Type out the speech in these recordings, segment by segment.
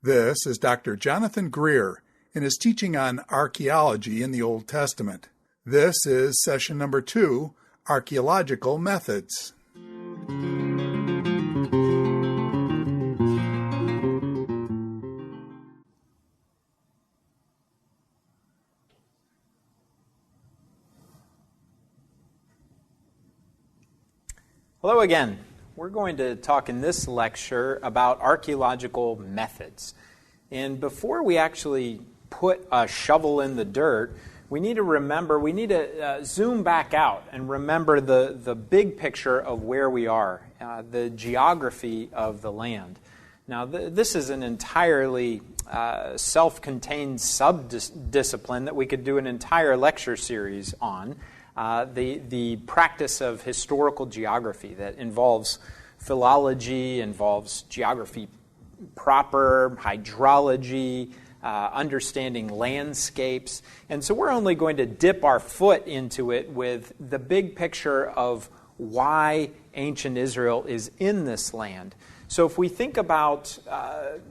This is Dr. Jonathan Greer in his teaching on archaeology in the Old Testament. This is session number 2, Archaeological Methods. Hello again. We're going to talk in this lecture about archaeological methods. And before we actually put a shovel in the dirt, we need to zoom back out and remember the big picture of where we are, the geography of the land. Now, this is an entirely self-contained sub-discipline that we could do an entire lecture series on. The practice of historical geography that involves philology, involves geography proper, hydrology, understanding landscapes. And so we're only going to dip our foot into it with the big picture of why ancient Israel is in this land. So if we think about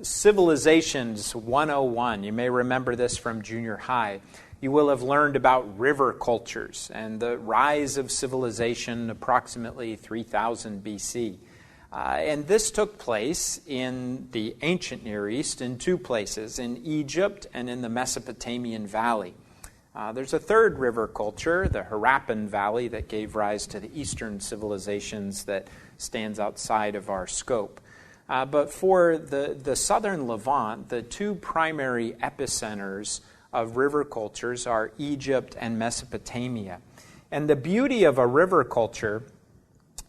Civilizations 101, you may remember this from junior high, you will have learned about river cultures and the rise of civilization approximately 3000 BC. And this took place in the ancient Near East in two places, in Egypt and in the Mesopotamian Valley. There's a third river culture, the Harappan Valley, that gave rise to the Eastern civilizations that stands outside of our scope. But for the southern Levant, the two primary epicenters of river cultures are Egypt and Mesopotamia. And the beauty of a river culture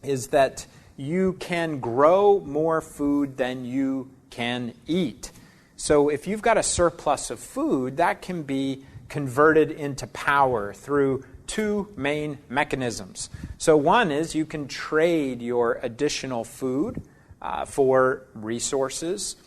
is that you can grow more food than you can eat. So if you've got a surplus of food, that can be converted into power through two main mechanisms. So one is you can trade your additional food for resources.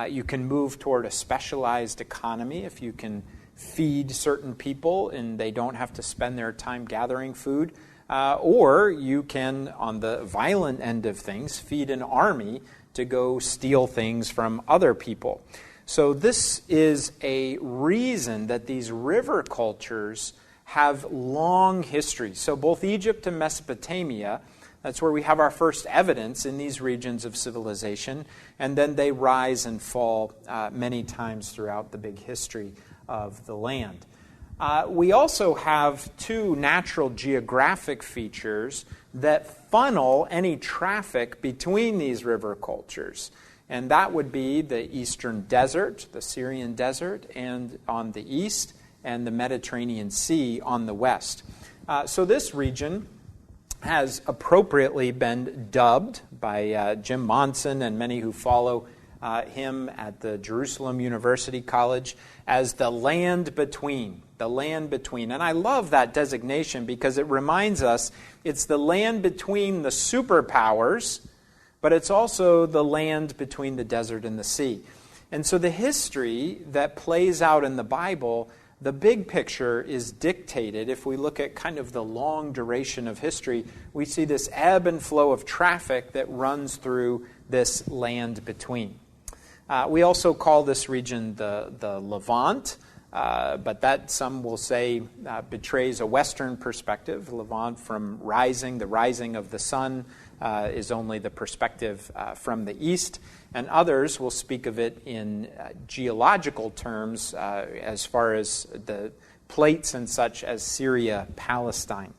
You can move toward a specialized economy if you can feed certain people and they don't have to spend their time gathering food. Or you can, on the violent end of things, feed an army to go steal things from other people. So this is a reason that these river cultures have long histories. So both Egypt and Mesopotamia, that's where we have our first evidence in these regions of civilization, and then they rise and fall many times throughout the big history of the land. We also have two natural geographic features that funnel any traffic between these river cultures. And that would be the eastern desert, the Syrian desert, and on the east, and the Mediterranean Sea on the west. So this region has appropriately been dubbed by Jim Monson and many who follow him at the Jerusalem University College as the land between. The land between. And I love that designation because it reminds us it's the land between the superpowers, but it's also the land between the desert and the sea. And so the history that plays out in the Bible, the big picture is dictated. If we look at kind of the long duration of history, we see this ebb and flow of traffic that runs through this land between. We also call this region the Levant, but that some will say betrays a Western perspective. Levant from rising, the rising of the sun is only the perspective from the east, and others will speak of it in geological terms as far as the plates and such as Syria, Palestine.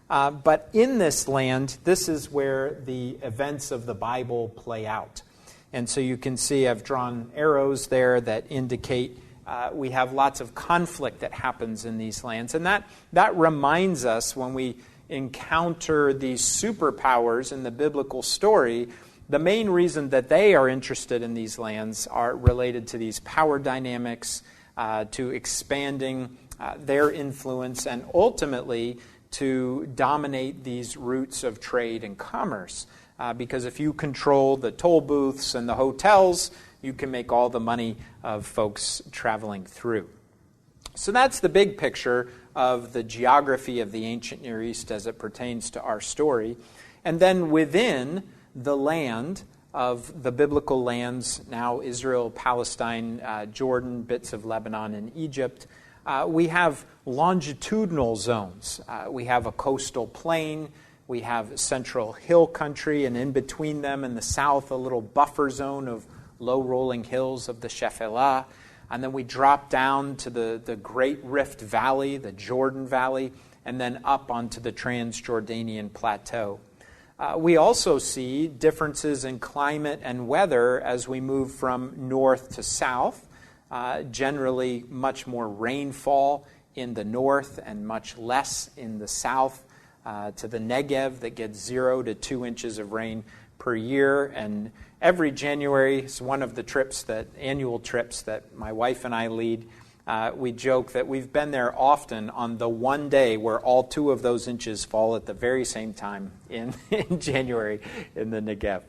But in this land, this is where the events of the Bible play out. And so you can see I've drawn arrows there that indicate we have lots of conflict that happens in these lands. And that reminds us when we encounter these superpowers in the biblical story, the main reason that they are interested in these lands are related to these power dynamics, to expanding their influence, and ultimately to dominate these routes of trade and commerce. Because if you control the toll booths and the hotels, you can make all the money of folks traveling through. So that's the big picture of the geography of the ancient Near East as it pertains to our story. And then within the land of the biblical lands, now Israel, Palestine, Jordan, bits of Lebanon and Egypt. We have longitudinal zones. We have a coastal plain. We have central hill country, and in between them in the south, a little buffer zone of low rolling hills of the Shephelah. And then we drop down to the Great Rift Valley, the Jordan Valley, and then up onto the Transjordanian Plateau. We also see differences in climate and weather as we move from north to south. Generally much more rainfall in the north and much less in the south, to the Negev that gets 0 to 2 inches of rain per year. And every January is one of the annual trips that my wife and I lead. We joke that we've been there often on the one day where all 2 of those inches fall at the very same time in January in the Negev.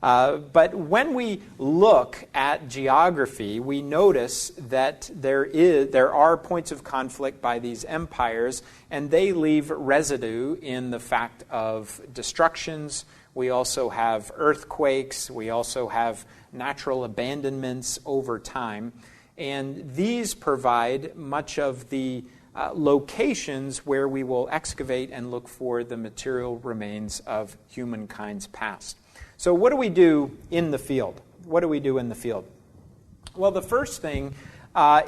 But when we look at geography, we notice that there are points of conflict by these empires, and they leave residue in the fact of destructions. We also have earthquakes. We also have natural abandonments over time. And these provide much of the locations where we will excavate and look for the material remains of humankind's past. So what do we do in the field? What do we do in the field? Well, the first thing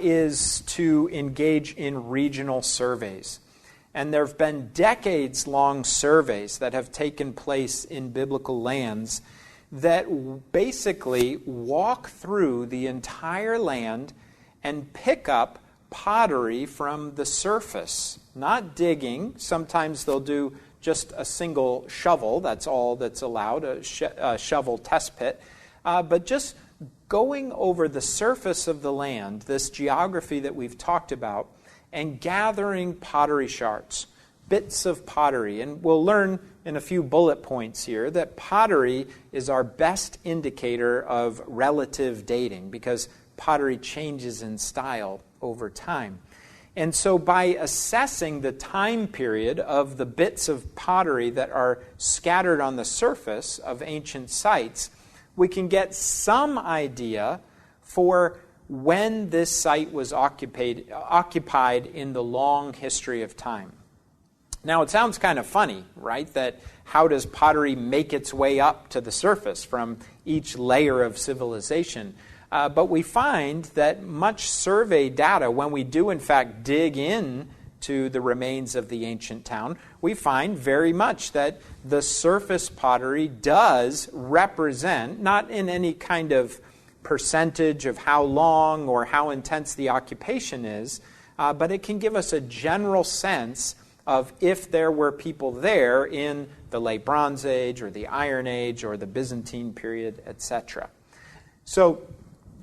is to engage in regional surveys. And there have been decades-long surveys that have taken place in biblical lands that basically walk through the entire land and pick up pottery from the surface. Not digging. Sometimes they'll do just a single shovel. That's all that's allowed, a shovel test pit. But just going over the surface of the land, this geography that we've talked about, and gathering pottery shards, bits of pottery. And we'll learn in a few bullet points here that pottery is our best indicator of relative dating because pottery changes in style over time. And so by assessing the time period of the bits of pottery that are scattered on the surface of ancient sites, we can get some idea for when this site was occupied in the long history of time. Now, it sounds kind of funny, right, that how does pottery make its way up to the surface from each layer of civilization? But we find that much survey data, when we do in fact dig in to the remains of the ancient town, we find very much that the surface pottery does represent, not in any kind of percentage of how long or how intense the occupation is, but it can give us a general sense of if there were people there in the Late Bronze Age or the Iron Age or the Byzantine period, etc. So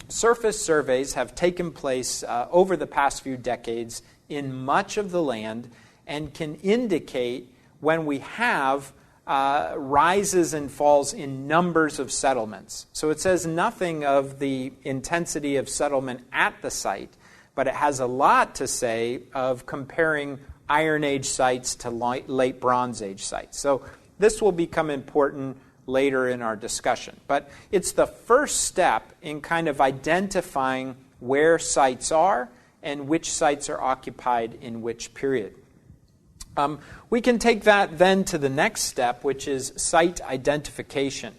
surface surveys have taken place over the past few decades in much of the land and can indicate when we have rises and falls in numbers of settlements. So it says nothing of the intensity of settlement at the site, but it has a lot to say of comparing Iron Age sites to late Bronze Age sites. So this will become important later in our discussion. But it's the first step in kind of identifying where sites are and which sites are occupied in which period. We can take that then to the next step, which is site identification.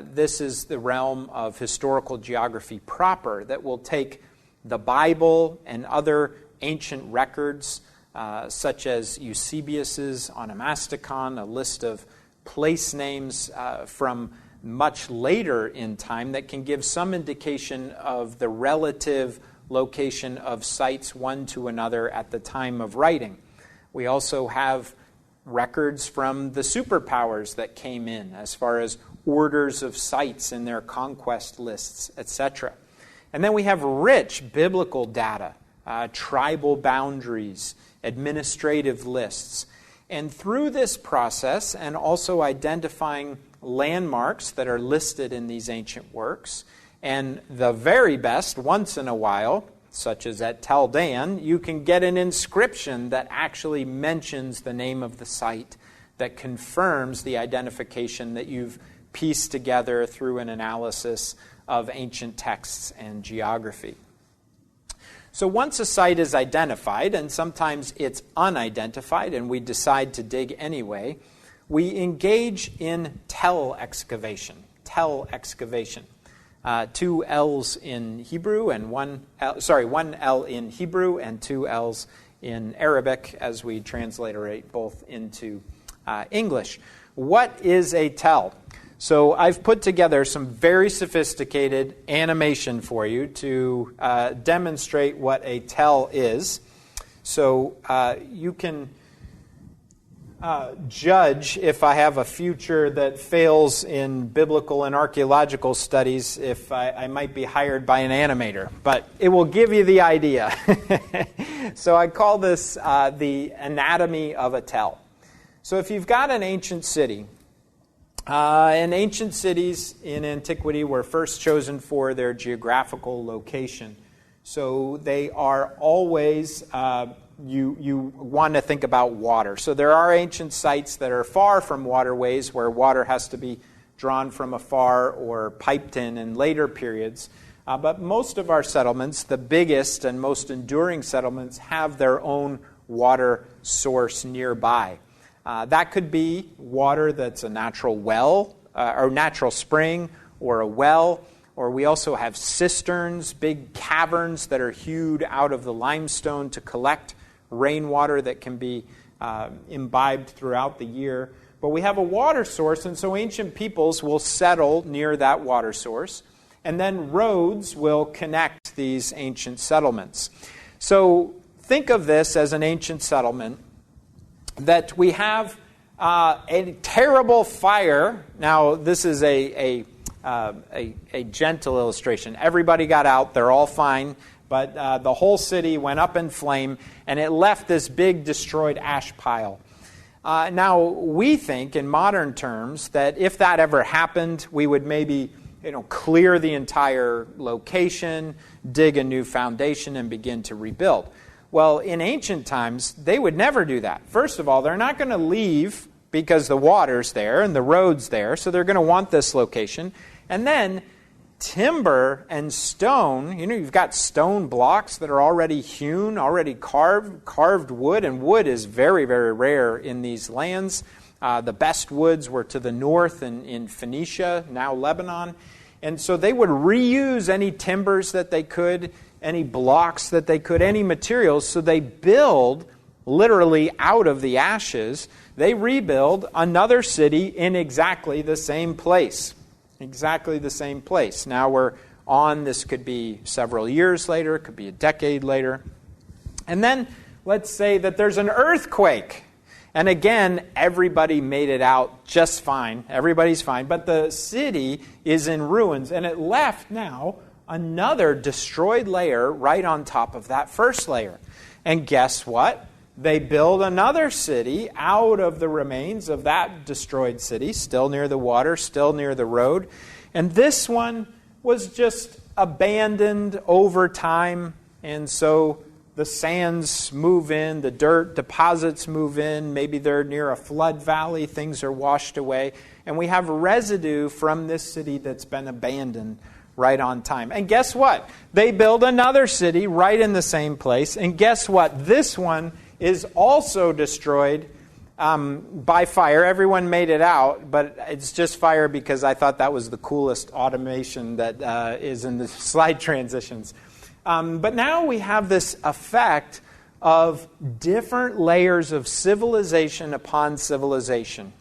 This is the realm of historical geography proper that will take the Bible and other ancient records, such as Eusebius's Onomasticon, a list of place names from much later in time that can give some indication of the relative location of sites one to another at the time of writing. We also have records from the superpowers that came in as far as orders of sites in their conquest lists, etc. And then we have rich biblical data, tribal boundaries, administrative lists. And through this process, and also identifying landmarks that are listed in these ancient works, and the very best, once in a while, such as at Tel Dan, you can get an inscription that actually mentions the name of the site that confirms the identification that you've pieced together through an analysis of ancient texts and geography. So once a site is identified, and sometimes it's unidentified, and we decide to dig anyway, we engage in tell excavation. Tell excavation. 2 L's in Hebrew and one L in Hebrew and 2 L's in Arabic as we transliterate both into English. What is a tell? So I've put together some very sophisticated animation for you to demonstrate what a tell is. So you can judge if I have a future that fails in biblical and archaeological studies, if I might be hired by an animator. But it will give you the idea. So I call this the anatomy of a tell. So if you've got an ancient city, and ancient cities in antiquity were first chosen for their geographical location. So they are always, you want to think about water. So there are ancient sites that are far from waterways where water has to be drawn from afar or piped in later periods. But most of our settlements, the biggest and most enduring settlements, have their own water source nearby. That could be water that's a natural well, or natural spring, or a well, or we also have cisterns, big caverns that are hewed out of the limestone to collect rainwater that can be imbibed throughout the year. But we have a water source, and so ancient peoples will settle near that water source, and then roads will connect these ancient settlements. So think of this as an ancient settlement that we have a terrible fire. Now, this is a gentle illustration. Everybody got out. They're all fine. But the whole city went up in flame, and it left this big destroyed ash pile. Now, we think, in modern terms, that if that ever happened, we would maybe clear the entire location, dig a new foundation, and begin to rebuild. Well, in ancient times, they would never do that. First of all, they're not going to leave because the water's there and the road's there, so they're going to want this location. And then timber and stone, you've got stone blocks that are already hewn, already carved wood, and wood is very, very rare in these lands. The best woods were to the north in Phoenicia, now Lebanon. And so they would reuse any timbers that they could, any blocks that they could, any materials. So they build, literally out of the ashes, they rebuild another city in exactly the same place. Exactly the same place. Now we're on, this could be several years later, it could be a decade later. And then let's say that there's an earthquake. And again, everybody made it out just fine. Everybody's fine. But the city is in ruins. And it left now another destroyed layer right on top of that first layer. And guess what? They build another city out of the remains of that destroyed city, still near the water, still near the road. And this one was just abandoned over time. And so the sands move in, the dirt deposits move in, maybe they're near a flood valley, things are washed away. And we have residue from this city that's been abandoned right on time. And guess what? They build another city right in the same place. And guess what? This one is also destroyed by fire. Everyone made it out, but it's just fire because I thought that was the coolest automation that is in the slide transitions. But now we have this effect of different layers of civilization upon civilization.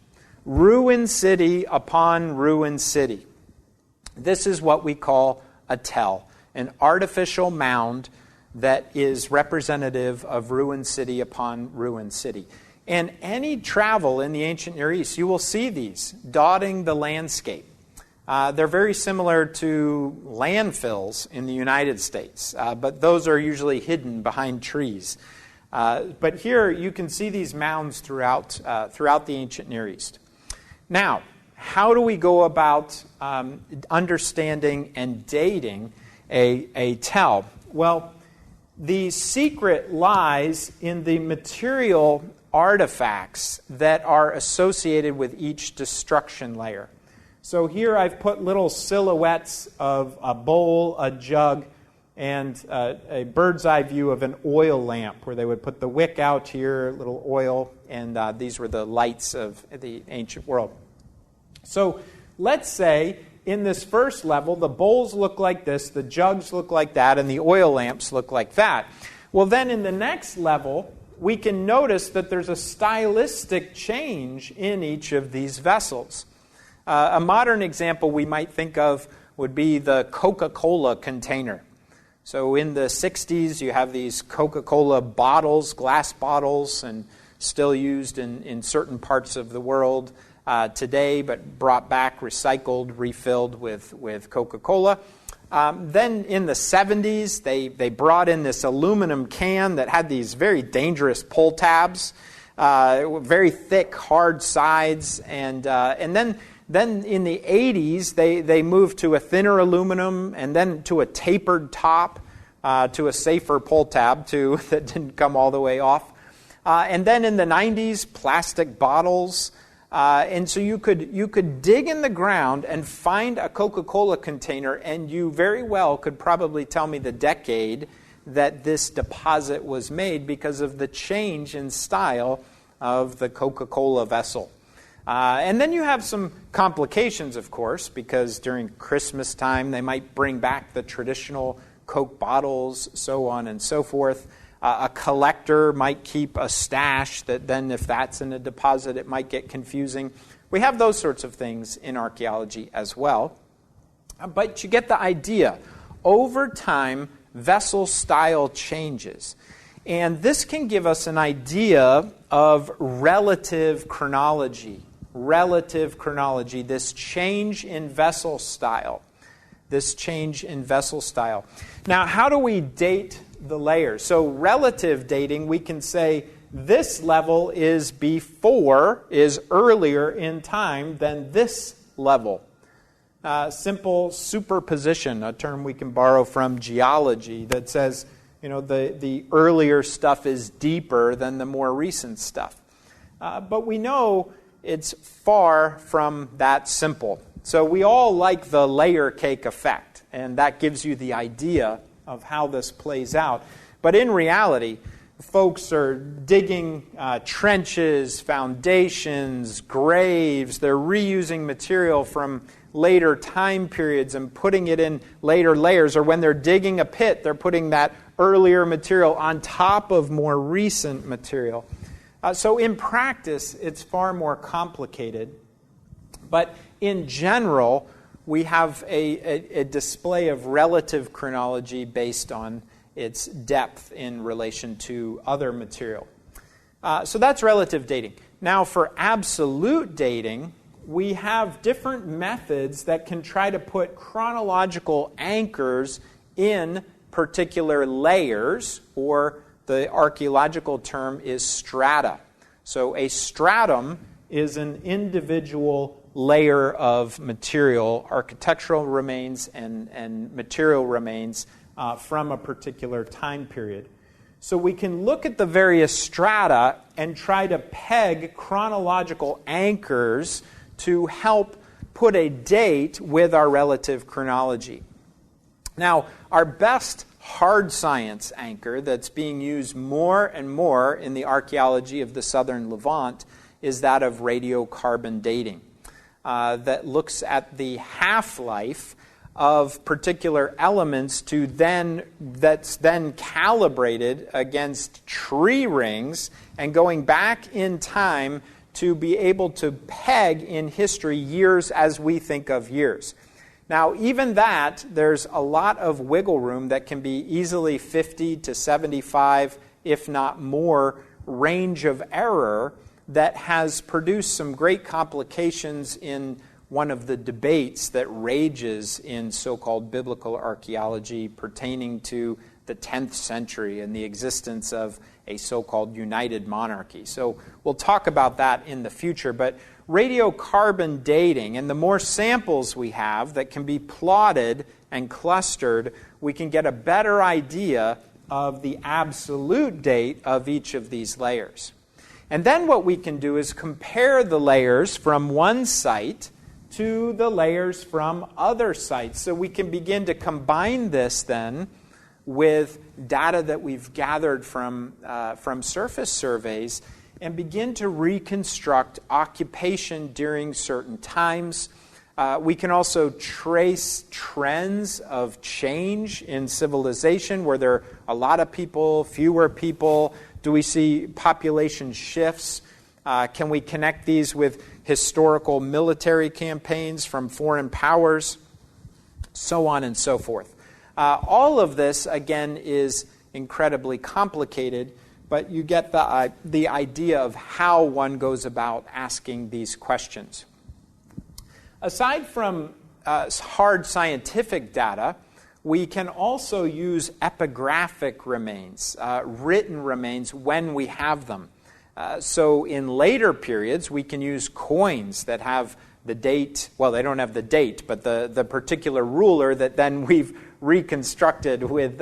Ruined city upon ruined city. This is what we call a tell, an artificial mound that is representative of ruined city upon ruined city. And any travel in the ancient Near East, you will see these dotting the landscape. They're very similar to landfills in the United States, but those are usually hidden behind trees. But here you can see these mounds throughout the ancient Near East. Now, how do we go about understanding and dating a tell? Well, the secret lies in the material artifacts that are associated with each destruction layer. So here I've put little silhouettes of a bowl, a jug, and a bird's eye view of an oil lamp where they would put the wick out here, little oil, and these were the lights of the ancient world. So let's say in this first level, the bowls look like this, the jugs look like that, and the oil lamps look like that. Well, then in the next level, we can notice that there's a stylistic change in each of these vessels. A modern example we might think of would be the Coca-Cola container. So in the 60s, you have these Coca-Cola bottles, glass bottles, and still used in certain parts of the world today, but brought back, recycled, refilled with Coca-Cola. Then in the 70s, they brought in this aluminum can that had these very dangerous pull tabs, very thick, hard sides, and then in the 80s, they moved to a thinner aluminum and then to a tapered top, to a safer pull tab, too, that didn't come all the way off. And then in the 90s, plastic bottles. And so you could dig in the ground and find a Coca-Cola container, and you very well could probably tell me the decade that this deposit was made because of the change in style of the Coca-Cola vessel. And then you have some complications, of course, because during Christmas time they might bring back the traditional Coke bottles, so on and so forth. A collector might keep a stash that then, if that's in a deposit, it might get confusing. We have those sorts of things in archaeology as well. But you get the idea. Over time, vessel style changes. And this can give us an idea of relative chronology, this change in vessel style. Now, how do we date the layers? So relative dating, we can say this level is earlier in time than this level. Simple superposition, a term we can borrow from geology that says, the earlier stuff is deeper than the more recent stuff. But we know it's far from that simple. So we all like the layer cake effect, and that gives you the idea of how this plays out. But in reality, folks are digging trenches, foundations, graves. They're reusing material from later time periods and putting it in later layers. Or when they're digging a pit, they're putting that earlier material on top of more recent material. So in practice, it's far more complicated. But in general, we have a display of relative chronology based on its depth in relation to other material. So that's relative dating. Now, for absolute dating, we have different methods that can try to put chronological anchors in particular layers, or the archaeological term is strata. So a stratum is an individual layer of material, architectural remains and material remains from a particular time period. So we can look at the various strata and try to peg chronological anchors to help put a date with our relative chronology. Now, our best hard science anchor that's being used more and more in the archaeology of the southern Levant is that of radiocarbon dating. That looks at the half-life of particular elements that's then calibrated against tree rings and going back in time to be able to peg in history years as we think of years. Now, even that, there's a lot of wiggle room that can be easily 50 to 75, if not more, range of error that has produced some great complications in one of the debates that rages in so-called biblical archaeology pertaining to the 10th century and the existence of a so-called united monarchy. So we'll talk about that in the future, but radiocarbon dating, and the more samples we have that can be plotted and clustered, we can get a better idea of the absolute date of each of these layers. And then what we can do is compare the layers from one site to the layers from other sites. So we can begin to combine this then with data that we've gathered from surface surveys and begin to reconstruct occupation during certain times. We can also trace trends of change in civilization where there are a lot of people, fewer people. Do we see population shifts? Can we connect these with historical military campaigns from foreign powers? So on and so forth. All of this, again, is incredibly complicated, but you get the idea of how one goes about asking these questions. Aside from hard scientific data, we can also use epigraphic remains, written remains, when we have them. So in later periods, we can use coins that have the date, well, they don't have the date, but the particular ruler that then we've reconstructed with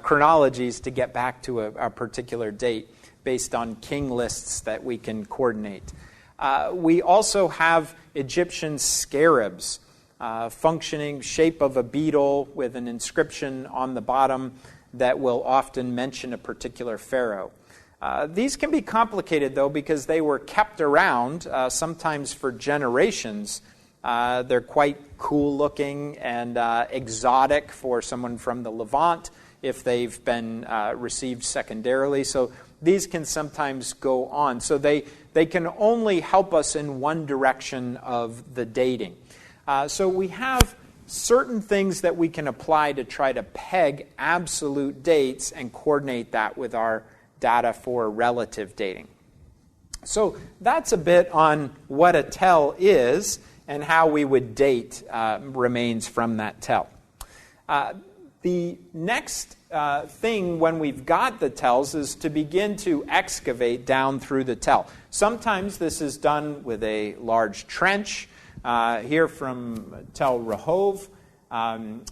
chronologies to get back to a particular date based on king lists that we can coordinate. We also have Egyptian scarabs, functioning shape of a beetle with an inscription on the bottom that will often mention a particular pharaoh. These can be complicated, though, because they were kept around, sometimes for generations. They're quite cool-looking and exotic for someone from the Levant if they've been received secondarily. So these can sometimes go on. So they can only help us in one direction of the dating. So we have certain things that we can apply to try to peg absolute dates and coordinate that with our data for relative dating. So that's a bit on what a tell is and how we would date remains from that tell. The next thing when we've got the tells is to begin to excavate down through the tell. Sometimes this is done with a large trench. Here from Tel Rehov,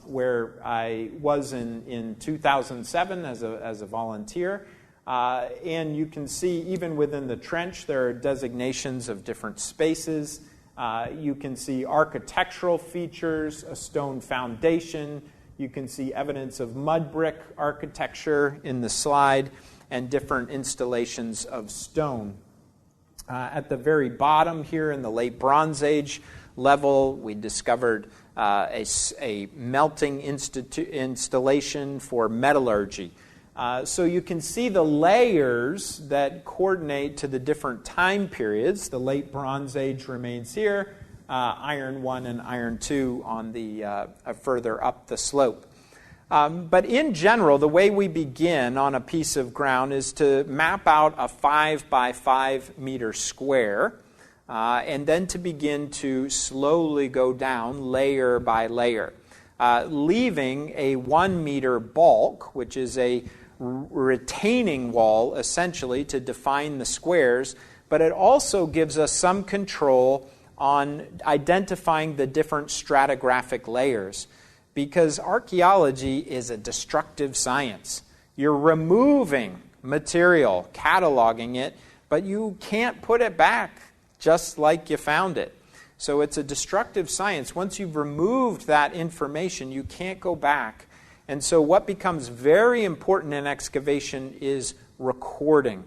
where I was in 2007 as a volunteer. And you can see even within the trench there are designations of different spaces. You can see architectural features, a stone foundation. You can see evidence of mud brick architecture in the slide and different installations of stone. At the very bottom here in the late Bronze Age level, we discovered a melting installation for metallurgy. So you can see the layers that coordinate to the different time periods. The late Bronze Age remains here, Iron 1 and Iron 2 on the further up the slope. But in general, the way we begin on a piece of ground is to map out a 5 by 5 meter square, and then to begin to slowly go down layer by layer, leaving a 1 meter bulk, which is a retaining wall, essentially, to define the squares, but it also gives us some control on identifying the different stratigraphic layers, because archaeology is a destructive science. You're removing material, cataloging it, but you can't put it back just like you found it. So it's a destructive science. Once you've removed that information, you can't go back. And so what becomes very important in excavation is recording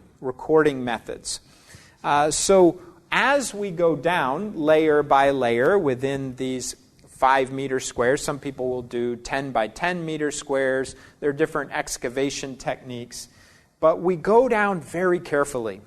methods. So as we go down layer by layer within these 5 meter squares, some people will do 10 by 10 meter squares. There are different excavation techniques. But we go down very carefully.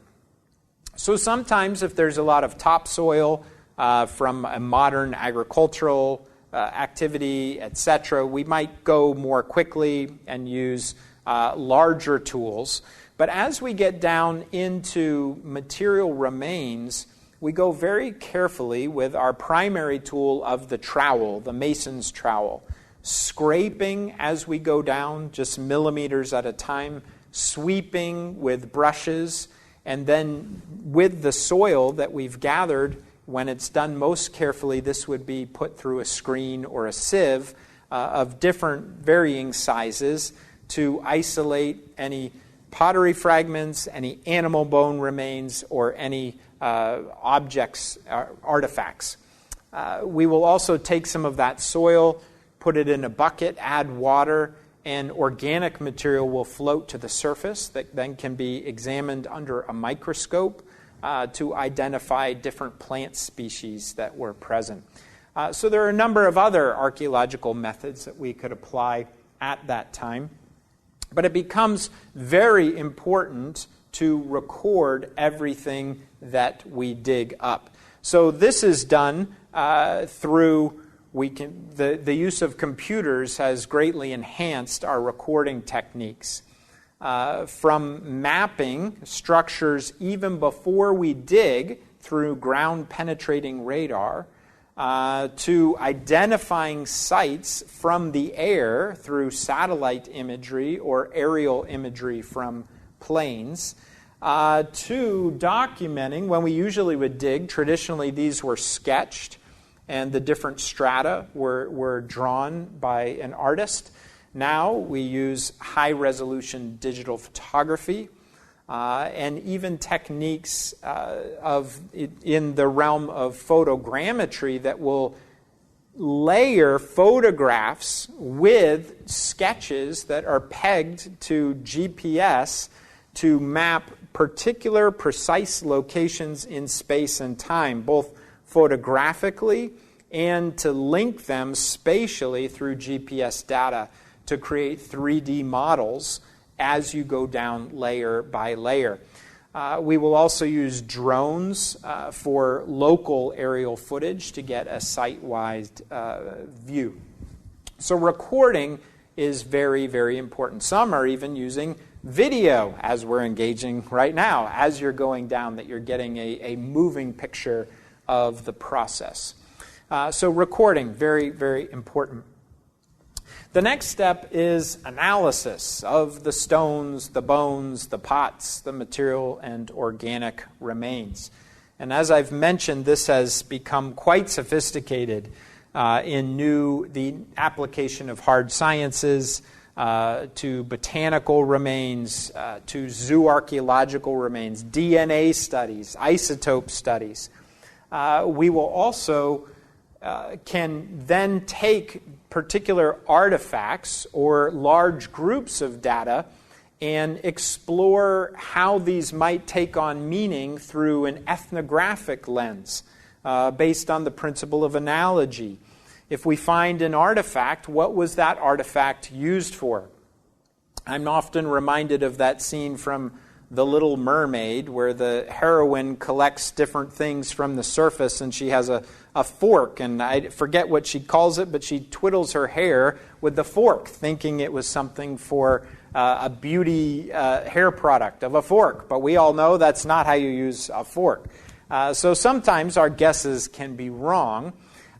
So sometimes if there's a lot of topsoil from a modern agricultural activity, etc., we might go more quickly and use larger tools. But as we get down into material remains, we go very carefully with our primary tool of the trowel, the mason's trowel, scraping as we go down, just millimeters at a time, sweeping with brushes, and then with the soil that we've gathered, when it's done most carefully, this would be put through a screen or a sieve of different varying sizes to isolate any pottery fragments, any animal bone remains, or any objects, artifacts. We will also take some of that soil, put it in a bucket, add water, and organic material will float to the surface that then can be examined under a microscope to identify different plant species that were present. So there are a number of other archaeological methods that we could apply at that time. But it becomes very important to record everything that we dig up. So this is done through the use of computers has greatly enhanced our recording techniques. From mapping structures even before we dig through ground-penetrating radar, to identifying sites from the air through satellite imagery or aerial imagery from planes, to documenting when we usually would dig. Traditionally, these were sketched, and the different strata were drawn by an artist. Now we use high-resolution digital photography and even techniques in the realm of photogrammetry that will layer photographs with sketches that are pegged to GPS to map particular precise locations in space and time, both photographically and to link them spatially through GPS data to create 3D models as you go down layer by layer. We will also use drones for local aerial footage to get a site-wide view. So recording is very, very important. Some are even using video, as we're engaging right now, as you're going down, that you're getting a moving picture of the process. So recording, very, very important. The next step is analysis of the stones, the bones, the pots, the material, and organic remains. And as I've mentioned, this has become quite sophisticated in the application of hard sciences, to botanical remains, to zooarchaeological remains, DNA studies, isotope studies. We will also can then take particular artifacts or large groups of data and explore how these might take on meaning through an ethnographic lens based on the principle of analogy. If we find an artifact, what was that artifact used for? I'm often reminded of that scene from The Little Mermaid where the heroine collects different things from the surface and she has a fork, and I forget what she calls it, but she twiddles her hair with the fork, thinking it was something for a beauty hair product of a fork. But we all know that's not how you use a fork. So sometimes our guesses can be wrong.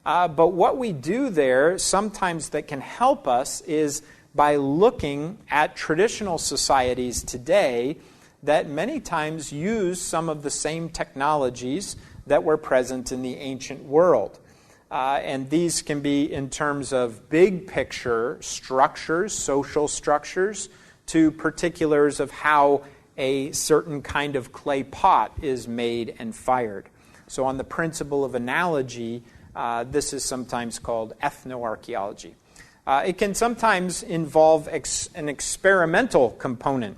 But what we do there, sometimes that can help us, is by looking at traditional societies today that many times use some of the same technologies that were present in the ancient world. And these can be in terms of big picture structures, social structures, to particulars of how a certain kind of clay pot is made and fired. So on the principle of analogy, this is sometimes called ethnoarchaeology. It can sometimes involve an experimental component.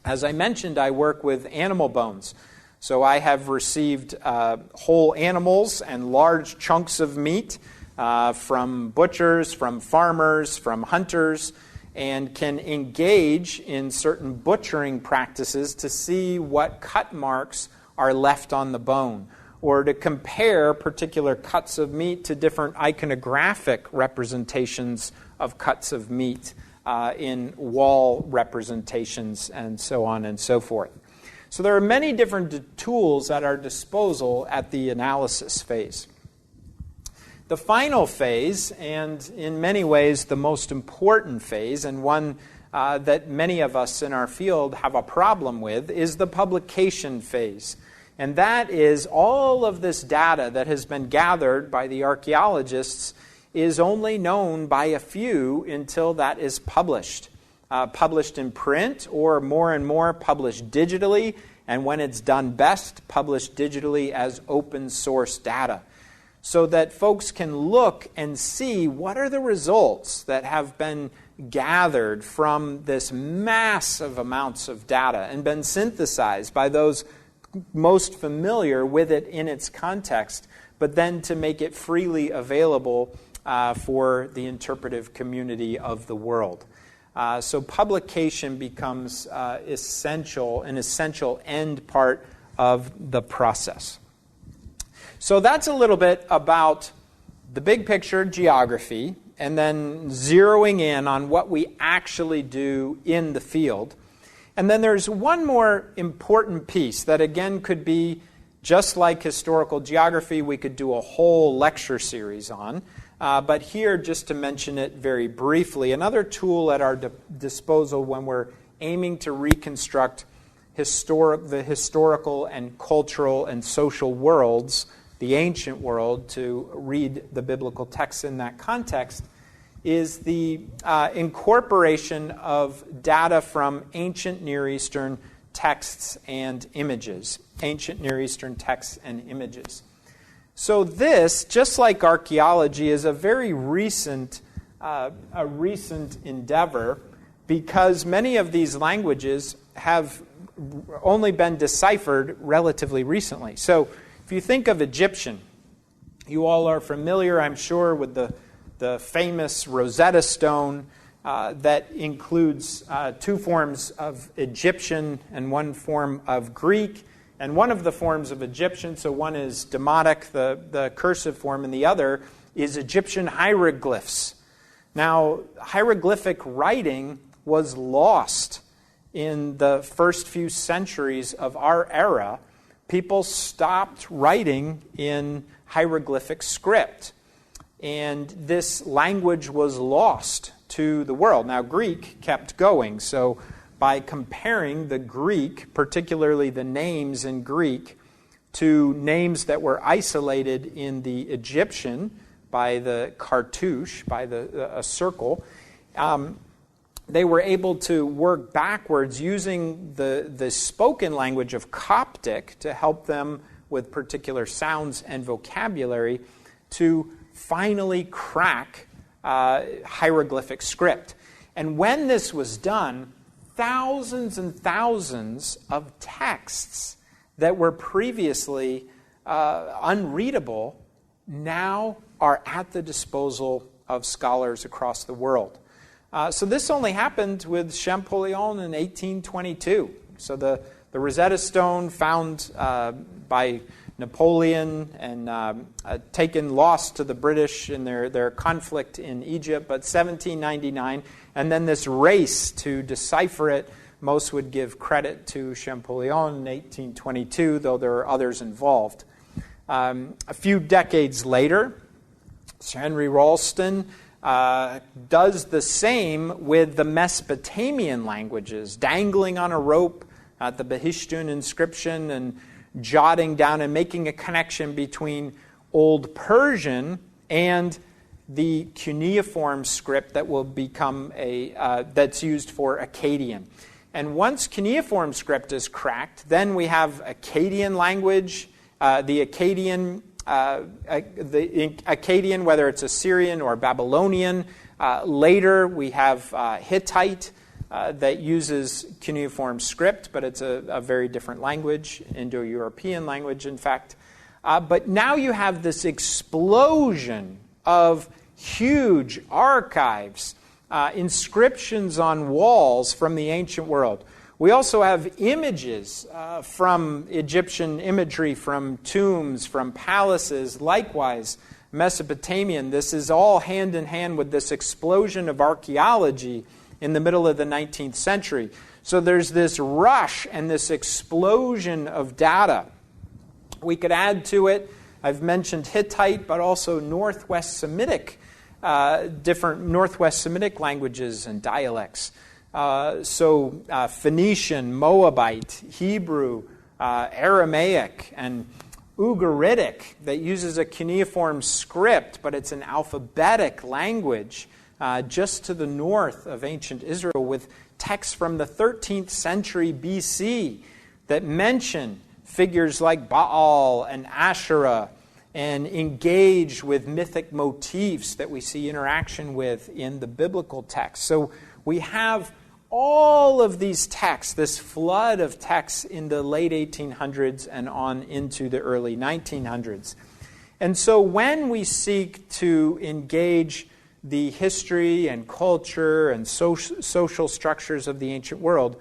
As I mentioned, I work with animal bones. So I have received whole animals and large chunks of meat from butchers, from farmers, from hunters, and can engage in certain butchering practices to see what cut marks are left on the bone, or to compare particular cuts of meat to different iconographic representations of cuts of meat in wall representations, and so on and so forth. So there are many different tools at our disposal at the analysis phase. The final phase, and in many ways the most important phase, and one that many of us in our field have a problem with, is the publication phase. And that is all of this data that has been gathered by the archaeologists is only known by a few until that is published. published in print, or more and more published digitally, and when it's done best, published digitally as open source data, so that folks can look and see what are the results that have been gathered from this massive amounts of data and been synthesized by those most familiar with it in its context, but then to make it freely available for the interpretive community of the world. So publication becomes an essential end part of the process. So that's a little bit about the big picture, geography, and then zeroing in on what we actually do in the field. And then there's one more important piece that, again, could be just like historical geography, we could do a whole lecture series on. But here, just to mention it very briefly, another tool at our disposal when we're aiming to reconstruct the historical and cultural and social worlds, the ancient world, to read the biblical texts in that context, is the incorporation of data from ancient Near Eastern texts and images. Ancient Near Eastern texts and images. So this, just like archaeology, is a very recent endeavor, because many of these languages have only been deciphered relatively recently. So if you think of Egyptian, you all are familiar, I'm sure, with the famous Rosetta Stone that includes two forms of Egyptian and one form of Greek. And one of the forms of Egyptian, so one is Demotic, the cursive form, and the other is Egyptian hieroglyphs. Now, hieroglyphic writing was lost in the first few centuries of our era. People stopped writing in hieroglyphic script, and this language was lost to the world. Now, Greek kept going, so by comparing the Greek, particularly the names in Greek, to names that were isolated in the Egyptian by the cartouche, by a circle, they were able to work backwards using the spoken language of Coptic to help them with particular sounds and vocabulary to finally crack hieroglyphic script. And when this was done, thousands and thousands of texts that were previously unreadable now are at the disposal of scholars across the world. So this only happened with Champollion in 1822. So the Rosetta Stone found by Napoleon and lost to the British in their conflict in Egypt, but 1799, and then this race to decipher it. Most would give credit to Champollion in 1822, though there are others involved. A few decades later, Sir Henry Ralston does the same with the Mesopotamian languages, dangling on a rope at the Behistun inscription and jotting down and making a connection between Old Persian and the cuneiform script that will become that's used for Akkadian. And once cuneiform script is cracked, then we have Akkadian language, the Akkadian, whether it's Assyrian or Babylonian. Later, we have Hittite that uses cuneiform script, but it's a very different language, Indo-European language, in fact. But now you have this explosion of huge archives, inscriptions on walls from the ancient world. We also have images from Egyptian imagery, from tombs, from palaces, likewise Mesopotamian. This is all hand in hand with this explosion of archaeology in the middle of the 19th century. So there's this rush and this explosion of data. We could add to it, I've mentioned Hittite, but also Northwest Semitic, different Northwest Semitic languages and dialects. So Phoenician, Moabite, Hebrew, Aramaic, and Ugaritic that uses a cuneiform script, but it's an alphabetic language just to the north of ancient Israel with texts from the 13th century BC that mention figures like Baal and Asherah and engage with mythic motifs that we see interaction with in the biblical text. So we have all of these texts, this flood of texts in the late 1800s and on into the early 1900s. And so when we seek to engage the history and culture and social structures of the ancient world,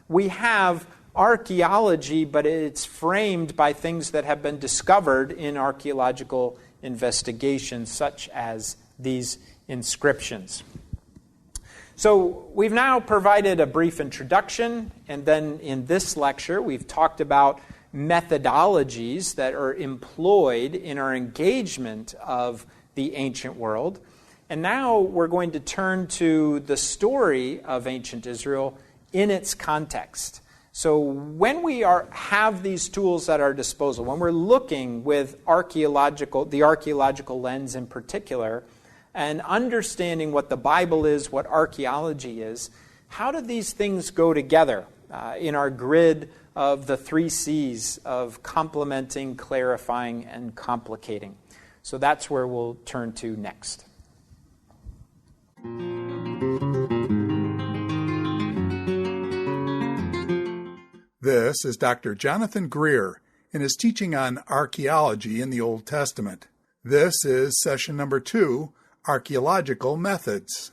we have archaeology, but it's framed by things that have been discovered in archaeological investigations, such as these inscriptions. So we've now provided a brief introduction, and then in this lecture we've talked about methodologies that are employed in our engagement of the ancient world. And now we're going to turn to the story of ancient Israel in its context. So when we have these tools at our disposal, when we're looking with the archaeological lens in particular, and understanding what the Bible is, what archaeology is, how do these things go together in our grid of the 3 C's of complementing, clarifying, and complicating? So that's where we'll turn to next. This is Dr. Jonathan Greer in his teaching on archaeology in the Old Testament. This is session number 2, Archaeological Methods.